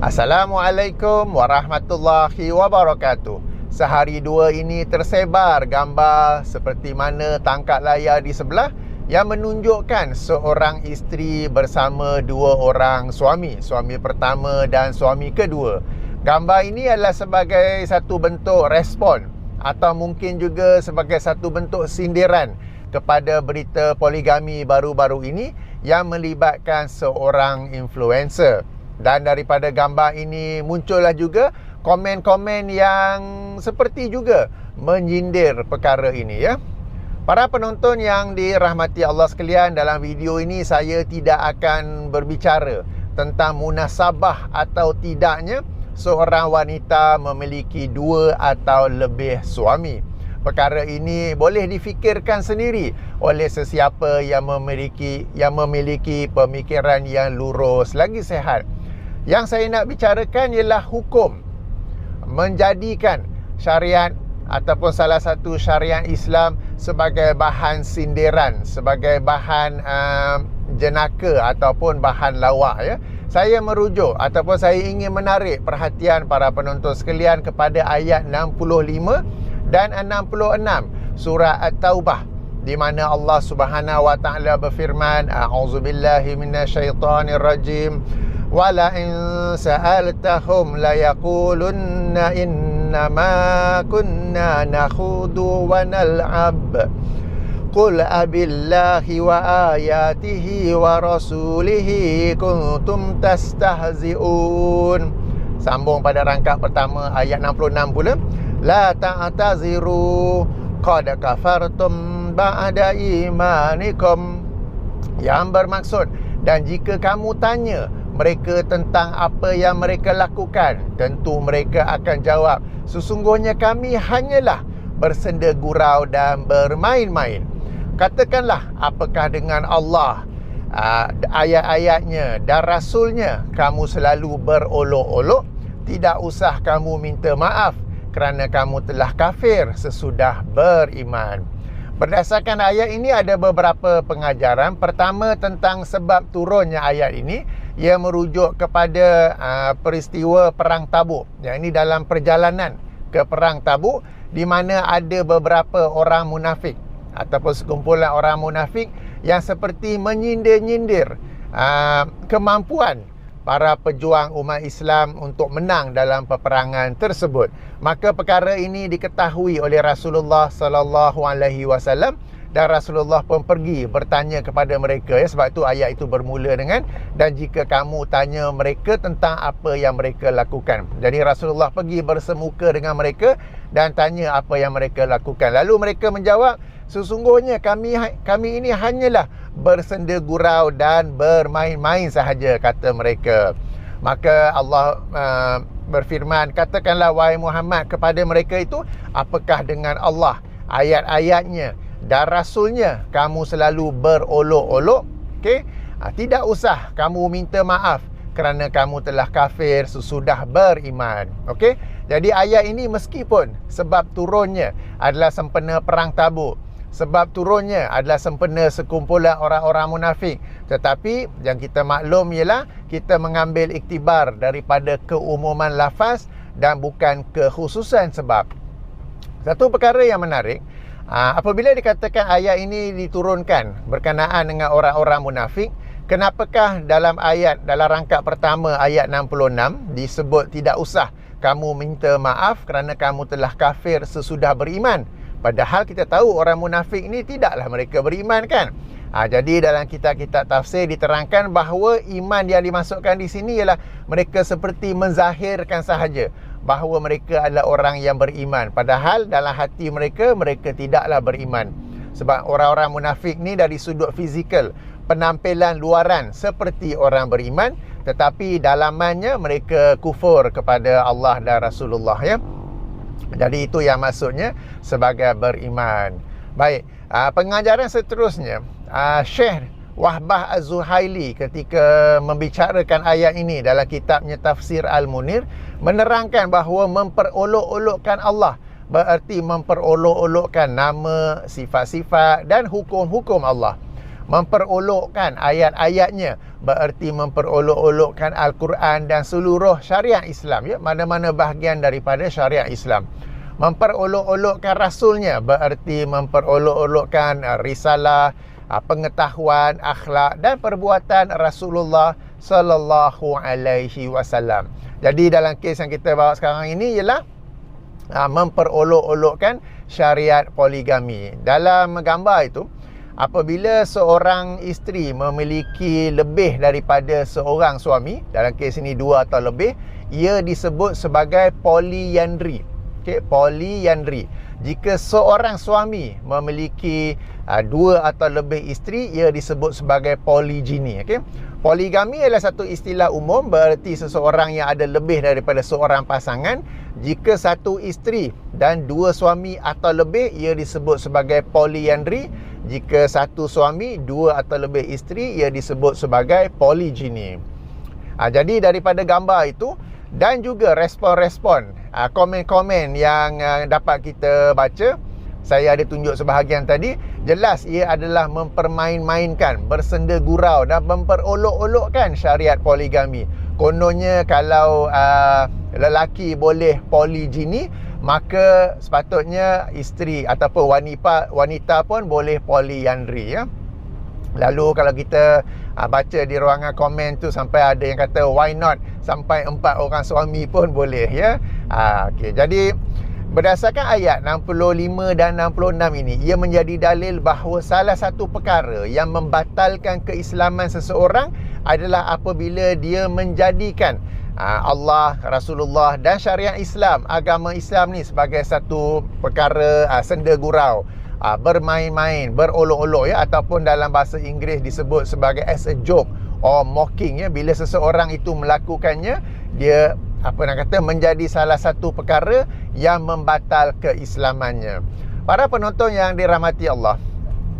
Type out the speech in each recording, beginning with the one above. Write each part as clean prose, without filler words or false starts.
Assalamualaikum warahmatullahi wabarakatuh. Sehari dua ini tersebar gambar seperti mana tangkap layar di sebelah yang menunjukkan seorang isteri bersama dua orang suami, suami pertama dan suami kedua. Gambar ini adalah sebagai satu bentuk respon atau mungkin juga sebagai satu bentuk sindiran kepada berita poligami baru-baru ini yang melibatkan seorang influencer. Dan daripada gambar ini muncullah juga komen-komen yang seperti juga menyindir perkara ini, ya. Para penonton yang dirahmati Allah sekalian, dalam video ini saya tidak akan berbicara tentang munasabah atau tidaknya seorang wanita memiliki dua atau lebih suami. Perkara ini boleh difikirkan sendiri oleh sesiapa yang memiliki pemikiran yang lurus lagi sehat. Yang saya nak bicarakan ialah hukum menjadikan syariat ataupun salah satu syariat Islam sebagai bahan sindiran, sebagai bahan jenaka ataupun bahan lawak, ya. Saya merujuk ataupun saya ingin menarik perhatian para penonton sekalian kepada ayat 65 dan 66 surah At-Taubah, di mana Allah Subhanahu wa taala berfirman, a'udzubillahi minasyaitonirrajim, wala in sa'altahum la yaqulunna innama kunna nakhudu wa nal'ab qul abillahi wa ayatihi wa rasulihi kuntum tastahzi'un. Sambung pada rangkap pertama ayat 66 pula, la ta'taziru qad kafartum ba'da imanikum, yang bermaksud, dan jika kamu tanya mereka tentang apa yang mereka lakukan, tentu mereka akan jawab, sesungguhnya kami hanyalah bersenda gurau dan bermain-main. Katakanlah, apakah dengan Allah, ayat-ayatnya dan Rasulnya kamu selalu berolok-olok? Tidak usah kamu minta maaf kerana kamu telah kafir sesudah beriman. Berdasarkan ayat ini ada beberapa pengajaran. Pertama, tentang sebab turunnya ayat ini, ia merujuk kepada peristiwa Perang Tabuk. Yang ini dalam perjalanan ke Perang Tabuk, di mana ada beberapa orang munafik ataupun sekumpulan orang munafik yang seperti menyindir-nyindir kemampuan para pejuang umat Islam untuk menang dalam peperangan tersebut. Maka perkara ini diketahui oleh Rasulullah sallallahu alaihi wasallam, dan Rasulullah pun pergi bertanya kepada mereka, ya. Sebab itu ayat itu bermula dengan, dan jika kamu tanya mereka tentang apa yang mereka lakukan. Jadi Rasulullah pergi bersemuka dengan mereka dan tanya apa yang mereka lakukan. Lalu mereka menjawab, sesungguhnya kami ini hanyalah bersenda gurau dan bermain-main sahaja, kata mereka. Maka Allah berfirman, katakanlah wahai Muhammad kepada mereka itu, apakah dengan Allah, ayat-ayatnya dan Rasulnya kamu selalu berolok-olok? Tidak usah kamu minta maaf kerana kamu telah kafir sesudah beriman. Jadi ayat ini meskipun sebab turunnya adalah sempena Perang Tabuk, sebab turunnya adalah sempena sekumpulan orang-orang munafik, tetapi yang kita maklum ialah kita mengambil iktibar daripada keumuman lafaz dan bukan kekhususan sebab. Satu perkara yang menarik, apabila dikatakan ayat ini diturunkan berkenaan dengan orang-orang munafik, kenapakah dalam rangkap pertama ayat 66 disebut tidak usah kamu minta maaf kerana kamu telah kafir sesudah beriman? Padahal kita tahu orang munafik ni tidaklah mereka beriman, kan? Jadi dalam kitab-kitab tafsir diterangkan bahawa iman yang dimasukkan di sini ialah mereka seperti menzahirkan sahaja bahawa mereka adalah orang yang beriman, padahal dalam hati mereka tidaklah beriman. Sebab orang-orang munafik ni dari sudut fizikal, penampilan luaran seperti orang beriman, tetapi dalamannya mereka kufur kepada Allah dan Rasulullah, ya. Jadi itu yang maksudnya sebagai beriman. Baik, pengajaran seterusnya, Syekh Wahbah Az-Zuhaili ketika membicarakan ayat ini dalam kitabnya Tafsir Al-Munir, menerangkan bahawa memperolok-olokkan Allah berarti memperolok-olokkan nama, sifat-sifat dan hukum-hukum Allah. memperolokkan ayat-ayatnya, bererti memperolok-olokkan Al-Quran dan seluruh syariat Islam, ya, mana-mana bahagian daripada syariat Islam. Memperolok-olokkan Rasulnya, bererti memperolok-olokkan risalah, pengetahuan, akhlak dan perbuatan Rasulullah sallallahu alaihi wasallam. Jadi dalam kes yang kita bawa sekarang ini ialah memperolok-olokkan syariat poligami. Dalam gambar itu, apabila seorang isteri memiliki lebih daripada seorang suami, dalam kes ini 2 atau lebih, ia disebut sebagai polyandry. Okey, polyandry. Jika seorang suami memiliki 2 atau lebih isteri, ia disebut sebagai polygyny. Okey. Poligami adalah satu istilah umum, berarti seseorang yang ada lebih daripada seorang pasangan. Jika satu isteri dan 2 suami atau lebih, ia disebut sebagai polyandry. Jika satu suami, 2 atau lebih isteri, ia disebut sebagai polygyny. Jadi daripada gambar itu dan juga respon-respon, komen-komen yang dapat kita baca, saya ada tunjuk sebahagian tadi, jelas ia adalah mempermain-mainkan, bersenda gurau dan memperolok-olokkan syariat poligami. Kononnya kalau lelaki boleh polygyny, maka sepatutnya isteri ataupun wanita pun boleh polyandry, ya. Lalu kalau kita baca di ruangan komen tu, sampai ada yang kata why not sampai 4 orang suami pun boleh, ya. Okey, jadi berdasarkan ayat 65 dan 66 ini, ia menjadi dalil bahawa salah satu perkara yang membatalkan keislaman seseorang adalah apabila dia menjadikan Allah, Rasulullah dan syariat Islam, agama Islam ni sebagai satu perkara senda gurau, bermain-main, berolok-olok, ya, ataupun dalam bahasa Inggeris disebut sebagai as a joke or mocking, ya. Bila seseorang itu melakukannya, dia menjadi salah satu perkara yang membatal keislamannya. Para penonton yang dirahmati Allah,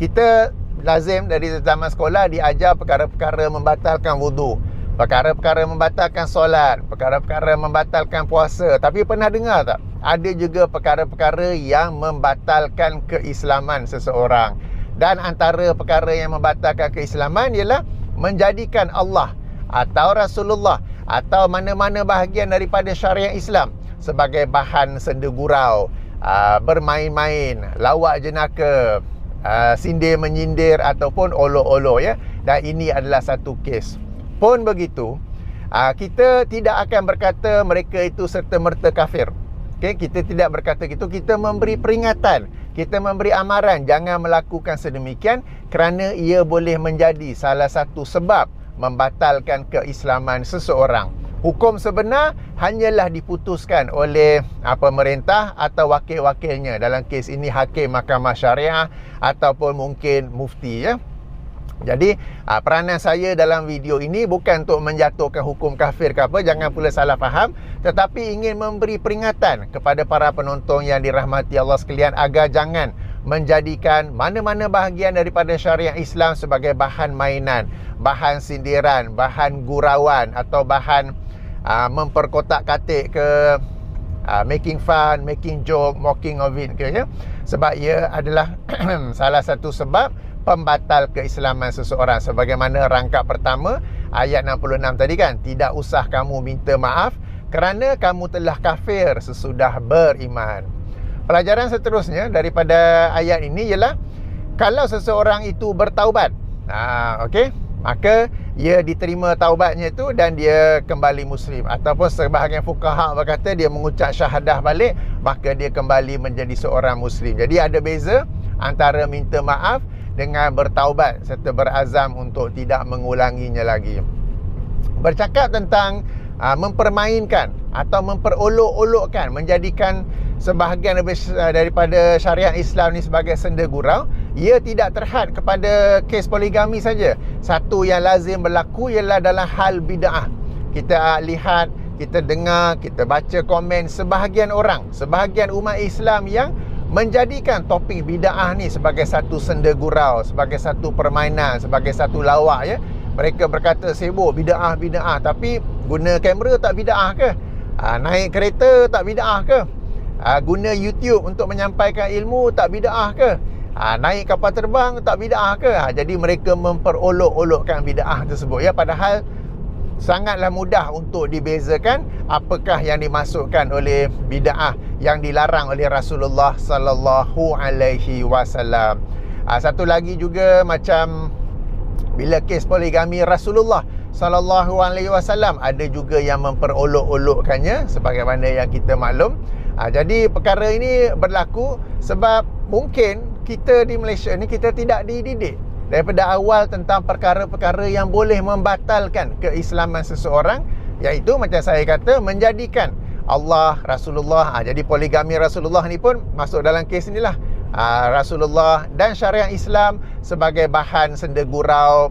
kita lazim dari zaman sekolah diajar perkara-perkara membatalkan wudu, perkara-perkara membatalkan solat, perkara-perkara membatalkan puasa. Tapi pernah dengar tak? Ada juga perkara-perkara yang membatalkan keislaman seseorang. Dan antara perkara yang membatalkan keislaman ialah menjadikan Allah atau Rasulullah atau mana-mana bahagian daripada syariat Islam sebagai bahan senda gurau, bermain-main, lawak jenaka, sindir menyindir ataupun olok-olok, ya. Dan ini adalah satu kes. Pun begitu, kita tidak akan berkata mereka itu serta-merta kafir. Okay? Kita tidak berkata gitu. Kita memberi peringatan, kita memberi amaran jangan melakukan sedemikian, kerana ia boleh menjadi salah satu sebab membatalkan keislaman seseorang. Hukum sebenar hanyalah diputuskan oleh pemerintah atau wakil-wakilnya. Dalam kes ini hakim mahkamah syariah ataupun mungkin mufti, ya. Jadi peranan saya dalam video ini bukan untuk menjatuhkan hukum kafir ke apa, jangan pula salah faham, tetapi ingin memberi peringatan kepada para penonton yang dirahmati Allah sekalian agar jangan menjadikan mana-mana bahagian daripada syariat Islam sebagai bahan mainan, bahan sindiran, bahan gurauan atau bahan memperkotak-katik ke, making fun, making joke, mocking of it ke, ya. Sebab ia adalah salah satu sebab pembatal keislaman seseorang. Sebagaimana rangkap pertama ayat 66 tadi kan, tidak usah kamu minta maaf kerana kamu telah kafir sesudah beriman. Pelajaran seterusnya daripada ayat ini ialah kalau seseorang itu bertaubat, okey, maka ia diterima taubatnya itu dan dia kembali muslim, ataupun sebahagian fuqaha berkata dia mengucap syahadah balik, maka dia kembali menjadi seorang muslim. Jadi ada beza antara minta maaf dengan bertaubat serta berazam untuk tidak mengulanginya lagi. Bercakap tentang mempermainkan atau memperolok-olokkan, menjadikan sebahagian daripada syariat Islam ni sebagai senda gurau, ia tidak terhad kepada kes poligami saja. Satu yang lazim berlaku ialah dalam hal bid'ah. Kita lihat, kita dengar, kita baca komen sebahagian orang, sebahagian umat Islam yang menjadikan topik bid'ah ni sebagai satu senda gurau, sebagai satu permainan, sebagai satu lawak, ya. Mereka berkata sibuk bid'ah, tapi guna kamera tak bid'ah ke? Naik kereta tak bid'ah ke? Guna YouTube untuk menyampaikan ilmu tak bid'ah ke? naik kapal terbang tak bid'ah ke? Jadi mereka memperolok-olokkan bid'ah tersebut ya, padahal sangatlah mudah untuk dibezakan apakah yang dimasukkan oleh bid'ah yang dilarang oleh Rasulullah sallallahu alaihi wasallam. Satu lagi juga macam bila kes poligami Rasulullah sallallahu alaihi wasallam, ada juga yang memperolok-olokkannya sebagaimana yang kita maklum. Jadi perkara ini berlaku sebab mungkin kita di Malaysia ni kita tidak dididik daripada awal tentang perkara-perkara yang boleh membatalkan keislaman seseorang, iaitu macam saya kata menjadikan Allah, Rasulullah. Jadi poligami Rasulullah ni pun masuk dalam kes inilah. Rasulullah dan syariat Islam sebagai bahan senda gurau,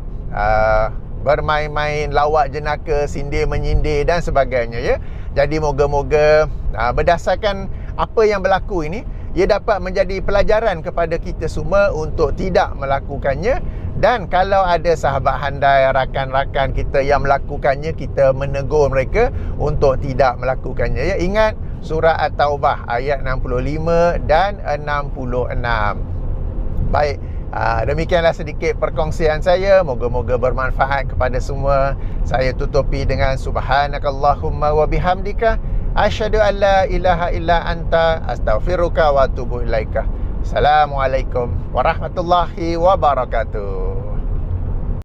bermain-main, lawak jenaka, sindir menyindir dan sebagainya ya. Jadi moga-moga berdasarkan apa yang berlaku ini, ia dapat menjadi pelajaran kepada kita semua untuk tidak melakukannya. Dan kalau ada sahabat handai, rakan-rakan kita yang melakukannya, kita menegur mereka untuk tidak melakukannya ya. Ingat surah At-Taubah ayat 65 dan 66. Baik, demikianlah sedikit perkongsian saya. Moga-moga bermanfaat kepada semua. Saya tutupi dengan subhanakallahumma wa bihamdika asyhadu an la ilaha illa anta astaghfiruka wa atubu ilaika. Assalamualaikum warahmatullahi wabarakatuh.